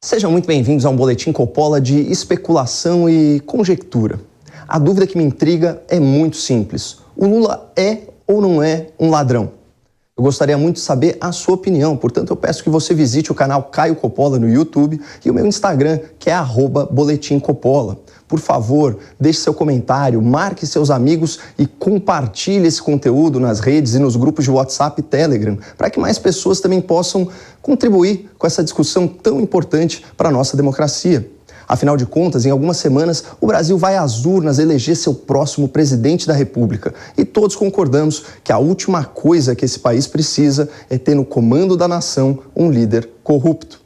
Sejam muito bem-vindos a um boletim Coppola de especulação e conjectura. A dúvida que me intriga é muito simples. O Lula é ou não é um ladrão? Eu gostaria muito de saber a sua opinião, portanto eu peço que você visite o canal Caio Coppola no YouTube e o meu Instagram, que é @boletimcoppola. Por favor, deixe seu comentário, marque seus amigos e compartilhe esse conteúdo nas redes e nos grupos de WhatsApp e Telegram, para que mais pessoas também possam contribuir com essa discussão tão importante para a nossa democracia. Afinal de contas, em algumas semanas, o Brasil vai às urnas eleger seu próximo presidente da República. E todos concordamos que a última coisa que esse país precisa é ter no comando da nação um líder corrupto.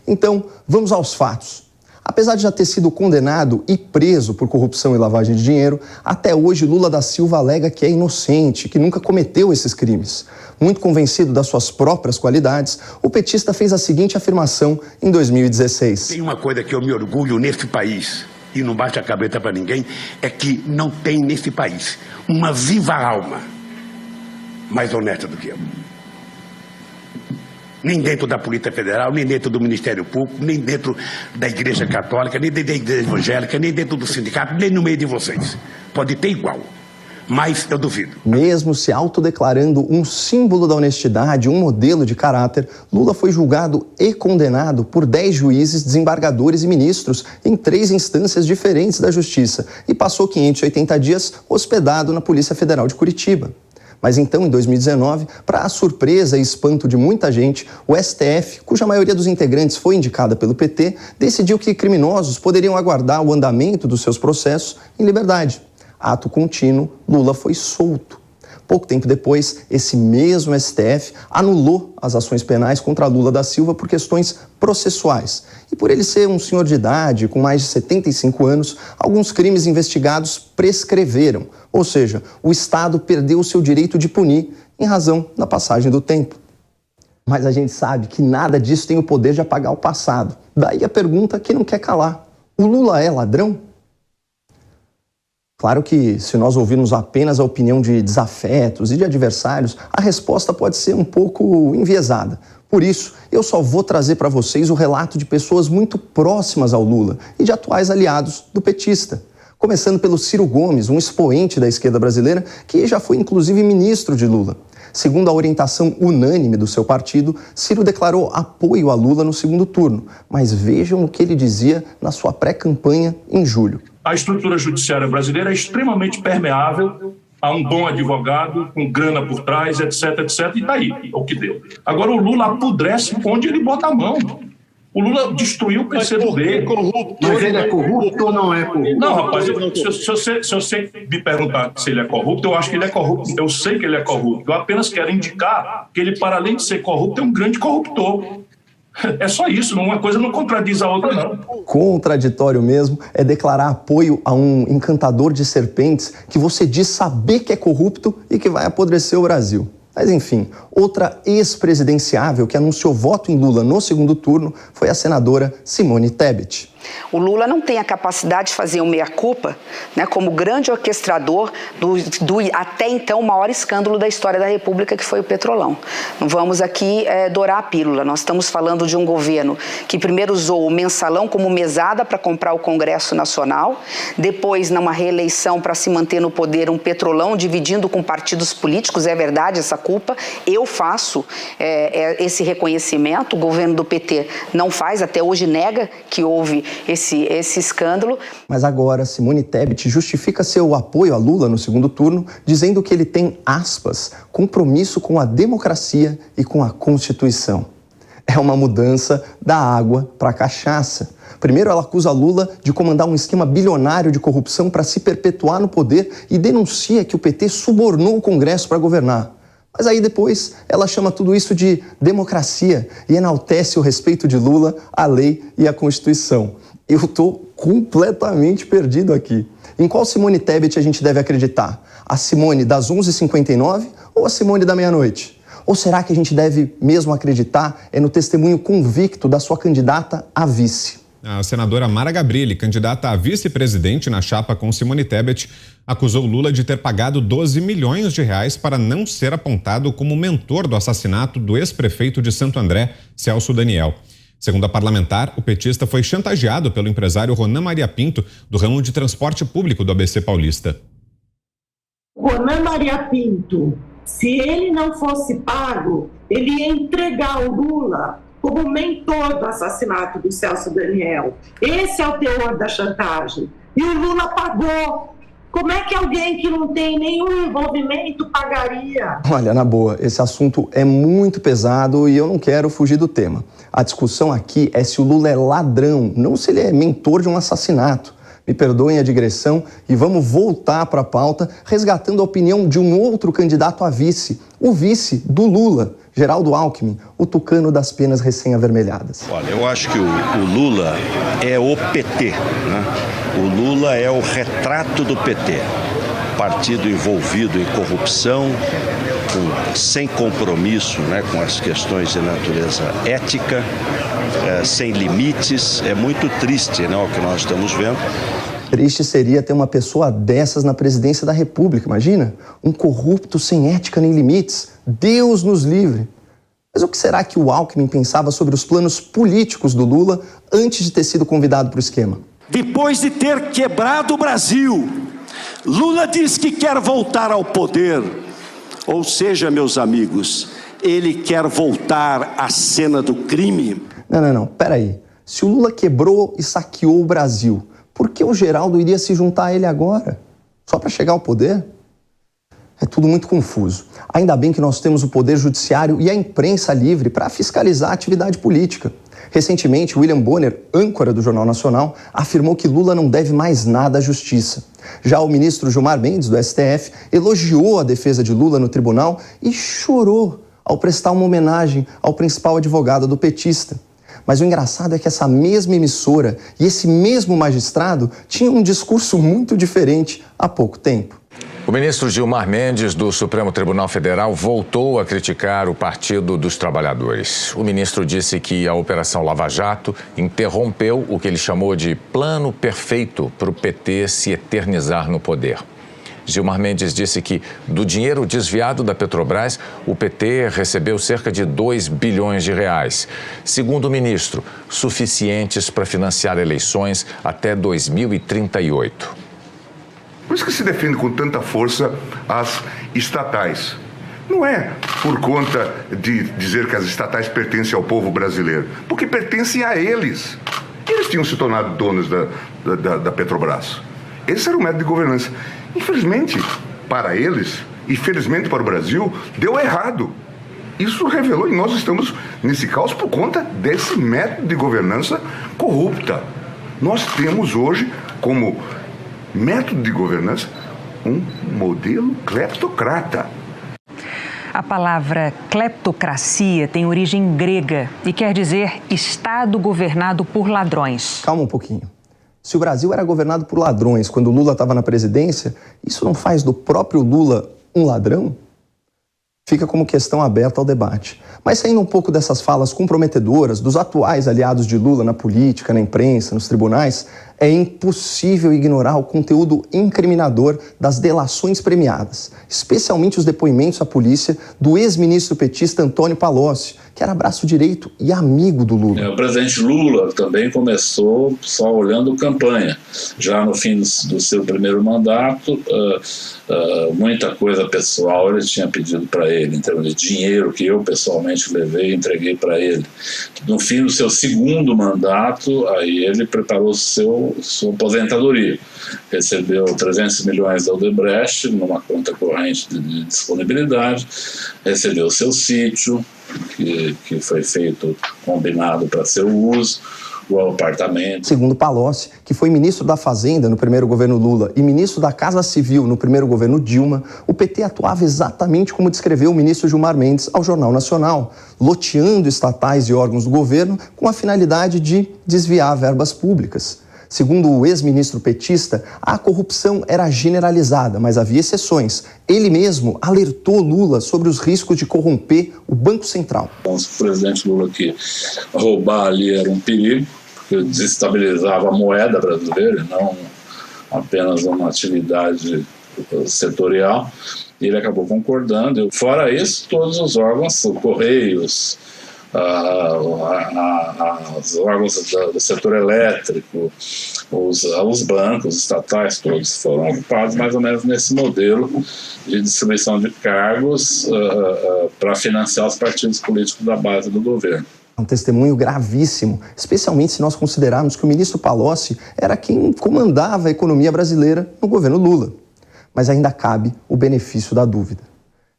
Então, vamos aos fatos. Apesar de já ter sido condenado e preso por corrupção e lavagem de dinheiro, até hoje Lula da Silva alega que é inocente, que nunca cometeu esses crimes. Muito convencido das suas próprias qualidades, o petista fez a seguinte afirmação em 2016. Tem uma coisa que eu me orgulho nesse país, e não bate a cabeça para ninguém, é que não tem nesse país uma viva alma mais honesta do que eu. Nem dentro da Polícia Federal, nem dentro do Ministério Público, nem dentro da Igreja Católica, nem dentro da Igreja Evangélica, nem dentro do sindicato, nem no meio de vocês. Pode ter igual, mas eu duvido. Mesmo se autodeclarando um símbolo da honestidade, um modelo de caráter, Lula foi julgado e condenado por 10 juízes, desembargadores e ministros em 3 instâncias diferentes da Justiça e passou 580 dias hospedado na Polícia Federal de Curitiba. Mas então, em 2019, para a surpresa e espanto de muita gente, o STF, cuja maioria dos integrantes foi indicada pelo PT, decidiu que criminosos poderiam aguardar o andamento dos seus processos em liberdade. Ato contínuo, Lula foi solto. Pouco tempo depois, esse mesmo STF anulou as ações penais contra Lula da Silva por questões processuais. E por ele ser um senhor de idade, com mais de 75 anos, alguns crimes investigados prescreveram. Ou seja, o Estado perdeu o seu direito de punir em razão da passagem do tempo. Mas a gente sabe que nada disso tem o poder de apagar o passado. Daí a pergunta que não quer calar. O Lula é ladrão? Claro que, se nós ouvirmos apenas a opinião de desafetos e de adversários, a resposta pode ser um pouco enviesada. Por isso, eu só vou trazer para vocês o relato de pessoas muito próximas ao Lula e de atuais aliados do petista. Começando pelo Ciro Gomes, um expoente da esquerda brasileira que já foi inclusive ministro de Lula. Segundo a orientação unânime do seu partido, Ciro declarou apoio a Lula no segundo turno. Mas vejam o que ele dizia na sua pré-campanha em julho. A estrutura judiciária brasileira é extremamente permeável a um bom advogado, com grana por trás, etc, etc, e daí, é o que deu. Agora o Lula apodrece onde ele bota a mão. O Lula destruiu o PCdoB. Mas ele é corrupto ou não é corrupto? Não, rapaz, se você me perguntar se ele é corrupto, eu acho que ele é corrupto. Eu sei que ele é corrupto. Eu apenas quero indicar que ele, para além de ser corrupto, é um grande corruptor. É só isso, uma coisa não contradiz a outra, não. Contraditório mesmo é declarar apoio a um encantador de serpentes que você diz saber que é corrupto e que vai apodrecer o Brasil. Mas enfim, outra ex-presidenciável que anunciou voto em Lula no segundo turno foi a senadora Simone Tebet. O Lula não tem a capacidade de fazer um meia-culpa, né, como grande orquestrador do até então maior escândalo da história da República, que foi o Petrolão. Não vamos aqui dourar a pílula. Nós estamos falando de um governo que primeiro usou o mensalão como mesada para comprar o Congresso Nacional, depois, numa reeleição para se manter no poder, um Petrolão dividindo com partidos políticos. É verdade essa culpa. Eu faço esse reconhecimento. O governo do PT não faz, até hoje nega que houve esse escândalo. Mas agora, Simone Tebet justifica seu apoio a Lula no segundo turno, dizendo que ele tem, aspas, compromisso com a democracia e com a Constituição. É uma mudança da água para a cachaça. Primeiro, ela acusa Lula de comandar um esquema bilionário de corrupção para se perpetuar no poder e denuncia que o PT subornou o Congresso para governar. Mas aí depois ela chama tudo isso de democracia e enaltece o respeito de Lula à lei e à Constituição. Eu estou completamente perdido aqui. Em qual Simone Tebet a gente deve acreditar? A Simone das 11h59 ou a Simone da meia-noite? Ou será que a gente deve mesmo acreditar no testemunho convicto da sua candidata a vice? A senadora Mara Gabrilli, candidata a vice-presidente na chapa com Simone Tebet, acusou Lula de ter pagado 12 milhões de reais para não ser apontado como mentor do assassinato do ex-prefeito de Santo André, Celso Daniel. Segundo a parlamentar, o petista foi chantageado pelo empresário Ronan Maria Pinto, do ramo de transporte público do ABC Paulista. Ronan Maria Pinto, se ele não fosse pago, ele ia entregar o Lula como mentor do assassinato do Celso Daniel. Esse é o teor da chantagem. E o Lula pagou. Como é que alguém que não tem nenhum envolvimento pagaria? Olha, na boa, esse assunto é muito pesado e eu não quero fugir do tema. A discussão aqui é se o Lula é ladrão, não se ele é mentor de um assassinato. Me perdoem a digressão e vamos voltar para a pauta, resgatando a opinião de um outro candidato a vice, o vice do Lula, Geraldo Alckmin, o tucano das penas recém-avermelhadas. Olha, eu acho que o Lula é o PT, né? O Lula é o retrato do PT. Partido envolvido em corrupção, sem compromisso, né, com as questões de natureza ética, sem limites. É muito triste, né, o que nós estamos vendo. Triste seria ter uma pessoa dessas na presidência da República, imagina? Um corrupto sem ética nem limites. Deus nos livre. Mas o que será que o Alckmin pensava sobre os planos políticos do Lula antes de ter sido convidado para o esquema? Depois de ter quebrado o Brasil, Lula diz que quer voltar ao poder. Ou seja, meus amigos, ele quer voltar à cena do crime. Não, peraí. Se o Lula quebrou e saqueou o Brasil, por que o Geraldo iria se juntar a ele agora? Só para chegar ao poder? É tudo muito confuso. Ainda bem que nós temos o Poder Judiciário e a imprensa livre para fiscalizar a atividade política. Recentemente, William Bonner, âncora do Jornal Nacional, afirmou que Lula não deve mais nada à justiça. Já o ministro Gilmar Mendes, do STF, elogiou a defesa de Lula no tribunal e chorou ao prestar uma homenagem ao principal advogado do petista. Mas o engraçado é que essa mesma emissora e esse mesmo magistrado tinham um discurso muito diferente há pouco tempo. O ministro Gilmar Mendes, do Supremo Tribunal Federal, voltou a criticar o Partido dos Trabalhadores. O ministro disse que a Operação Lava Jato interrompeu o que ele chamou de plano perfeito para o PT se eternizar no poder. Gilmar Mendes disse que, do dinheiro desviado da Petrobras, o PT recebeu cerca de 2 bilhões de reais. Segundo o ministro, suficientes para financiar eleições até 2038. Por isso que se defende com tanta força as estatais. Não é por conta de dizer que as estatais pertencem ao povo brasileiro, porque pertencem a eles. Eles tinham se tornado donos da Petrobras. Esse era o método de governança. Infelizmente, para eles, e felizmente para o Brasil, deu errado. Isso revelou, e nós estamos nesse caos por conta desse método de governança corrupta. Nós temos hoje, como método de governança, um modelo cleptocrata. A palavra cleptocracia tem origem grega e quer dizer Estado governado por ladrões. Calma um pouquinho. Se o Brasil era governado por ladrões quando o Lula estava na presidência, isso não faz do próprio Lula um ladrão? Fica como questão aberta ao debate. Mas saindo um pouco dessas falas comprometedoras dos atuais aliados de Lula na política, na imprensa, nos tribunais, é impossível ignorar o conteúdo incriminador das delações premiadas, especialmente os depoimentos à polícia do ex-ministro petista Antônio Palocci, que era braço direito e amigo do Lula. O presidente Lula também começou só olhando campanha. Já no fim do seu primeiro mandato, muita coisa pessoal ele tinha pedido para ele, em termos de dinheiro que eu pessoalmente levei e entreguei para ele. No fim do seu segundo mandato, aí ele preparou sua aposentadoria. Recebeu 300 milhões da Odebrecht numa conta corrente de disponibilidade, recebeu seu sítio, que foi feito, combinado para seu uso, o apartamento. Segundo Palocci, que foi ministro da Fazenda no primeiro governo Lula e ministro da Casa Civil no primeiro governo Dilma, o PT atuava exatamente como descreveu o ministro Gilmar Mendes ao Jornal Nacional, loteando estatais e órgãos do governo com a finalidade de desviar verbas públicas. Segundo o ex-ministro petista, a corrupção era generalizada, mas havia exceções. Ele mesmo alertou Lula sobre os riscos de corromper o Banco Central. O presidente Lula que roubar ali era um perigo, porque desestabilizava a moeda brasileira, não apenas uma atividade setorial. Ele acabou concordando. Fora isso, todos os órgãos, o Correios, Os órgãos do setor elétrico, os bancos estatais, todos foram ocupados mais ou menos nesse modelo de distribuição de cargos para financiar os partidos políticos da base do governo. Um testemunho gravíssimo, especialmente se nós considerarmos que o ministro Palocci era quem comandava a economia brasileira no governo Lula. Mas ainda cabe o benefício da dúvida.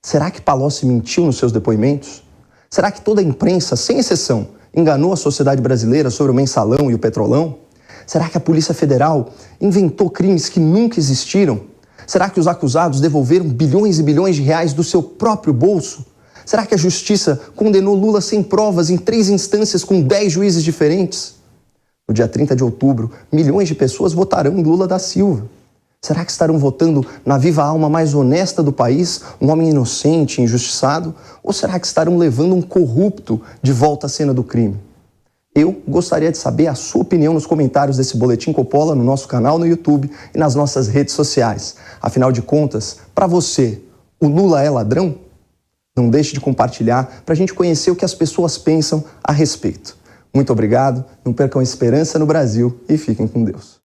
Será que Palocci mentiu nos seus depoimentos? Será que toda a imprensa, sem exceção, enganou a sociedade brasileira sobre o mensalão e o petrolão? Será que a Polícia Federal inventou crimes que nunca existiram? Será que os acusados devolveram bilhões e bilhões de reais do seu próprio bolso? Será que a Justiça condenou Lula sem provas em 3 instâncias com 10 juízes diferentes? No dia 30 de outubro, milhões de pessoas votarão em Lula da Silva. Será que estarão votando na viva alma mais honesta do país, um homem inocente e injustiçado? Ou será que estarão levando um corrupto de volta à cena do crime? Eu gostaria de saber a sua opinião nos comentários desse Boletim Coppola no nosso canal no YouTube e nas nossas redes sociais. Afinal de contas, para você, o Lula é ladrão? Não deixe de compartilhar para a gente conhecer o que as pessoas pensam a respeito. Muito obrigado, não percam a esperança no Brasil e fiquem com Deus.